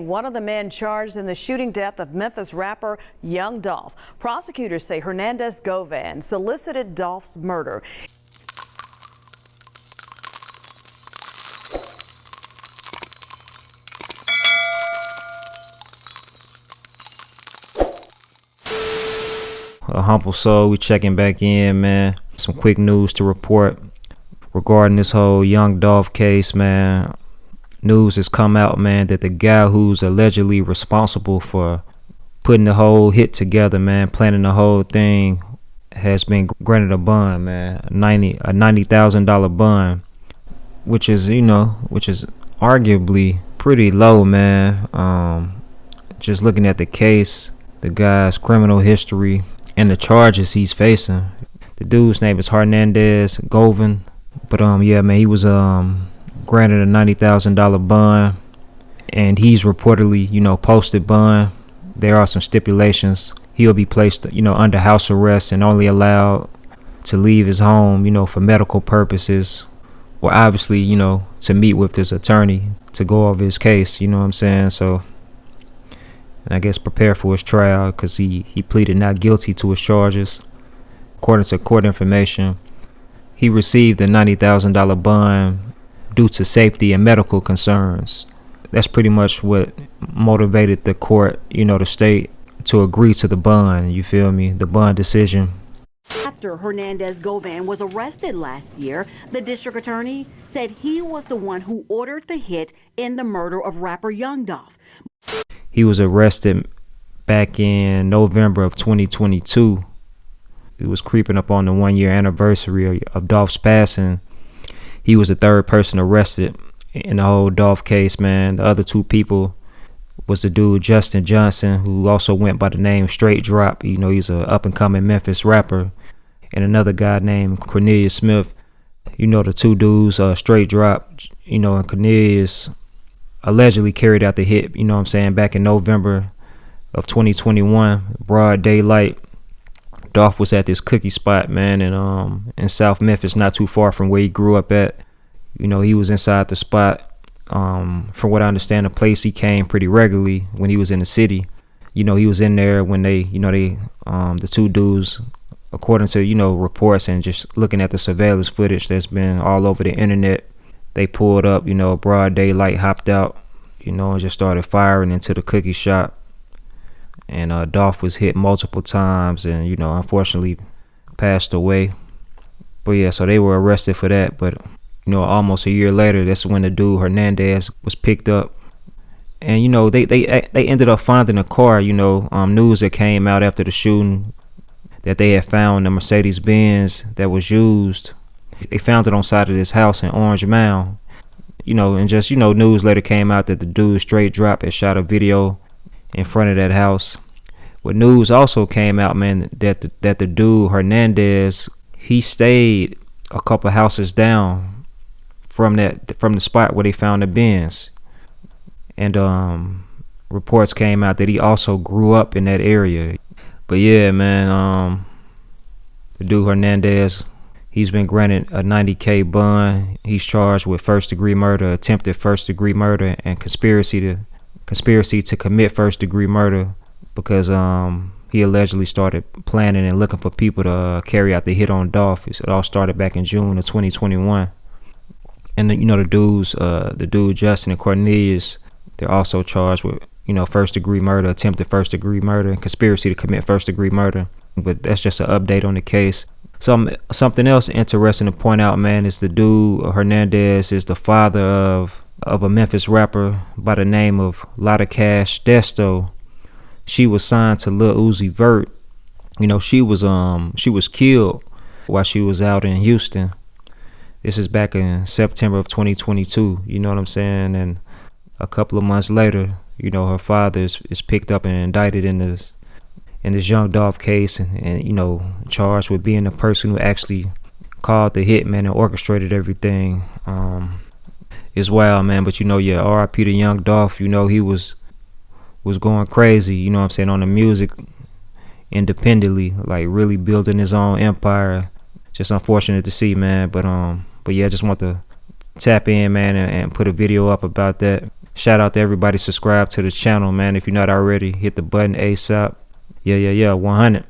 One of the men charged in the shooting death of Memphis rapper Young Dolph. Prosecutors say Hernandez Govan solicited Dolph's murder. AHumbleSoul, we checking back in, man. Some quick news to report regarding this whole Young Dolph case, man. News has come out, man, that the guy who's allegedly responsible for putting the whole hit together, man, planning the whole thing, has been granted a bond, man, a $90,000 bond, which is arguably pretty low, man. Just looking at the case, the guy's criminal history, and the charges he's facing. The dude's name is Hernandez, Govan, but yeah, man, he was granted a $90,000 bond, and he's reportedly, posted bond. There are some stipulations. He'll be placed, under house arrest and only allowed to leave his home, for medical purposes, or obviously, to meet with his attorney to go over his case. You know what I'm saying? So, and I guess prepare for his trial, because he pleaded not guilty to his charges. According to court information, he received a $90,000 bond due to safety and medical concerns. That's pretty much what motivated the court, the state, to agree to the bond. You feel me? The bond decision. After Hernandez Govan was arrested last year, the district attorney said he was the one who ordered the hit in the murder of rapper Young Dolph. He was arrested back in November of 2022. It was creeping up on the 1-year anniversary of Dolph's passing. He was the third person arrested in the whole Dolph case, man. The other two people was the dude Justin Johnson, who also went by the name Straight Drop. He's an up-and-coming Memphis rapper. And another guy named Cornelius Smith. The two dudes, Straight Drop, and Cornelius allegedly carried out the hit, back in November of 2021, broad daylight. Dolph was at this cookie spot, man, in South Memphis, not too far from where he grew up at. He was inside the spot. From what I understand, a place he came pretty regularly when he was in the city. He was in there when the two dudes, according to, reports and just looking at the surveillance footage that's been all over the internet, they pulled up, broad daylight, hopped out, and just started firing into the cookie shop. And Dolph was hit multiple times and, unfortunately passed away. But yeah, so they were arrested for that. But, almost a year later, that's when the dude Hernandez was picked up. And, they ended up finding a car, news that came out after the shooting that they had found a Mercedes-Benz that was used. They found it on side of this house in Orange Mound. And just, news later came out that the dude Straight Drop had shot a video in front of that house. But news also came out, man, that the dude Hernandez, he stayed a couple houses down from the spot where they found the Benz. And reports came out that he also grew up in that area. But yeah, man, the dude Hernandez, he's been granted a $90K bond. He's charged with first-degree murder, attempted first-degree murder, and conspiracy to commit first-degree murder, because he allegedly started planning and looking for people to carry out the hit on Dolph. It all started back in June of 2021. And the dude Justin and Cornelius, they're also charged with first-degree murder, attempted first-degree murder, and conspiracy to commit first-degree murder. But that's just an update on the case. Something else interesting to point out, man, is the dude Hernandez is the father of a Memphis rapper by the name of Lotta Cash Desto. She was signed to Lil Uzi Vert. She was killed while she was out in Houston. This is back in September of 2022. You know what I'm saying? And a couple of months later, her father is picked up and indicted in this Young Dolph case, and charged with being the person who actually called the hit, man, and orchestrated everything. It's wild, man. But R.I.P. to Young Dolph. He was going crazy, on the music independently, like really building his own empire. Just unfortunate to see, man. But yeah, I just want to tap in, man, and put a video up about that. Shout out to everybody subscribe to the channel, man. If you're not already, hit the button ASAP. Yeah, 100.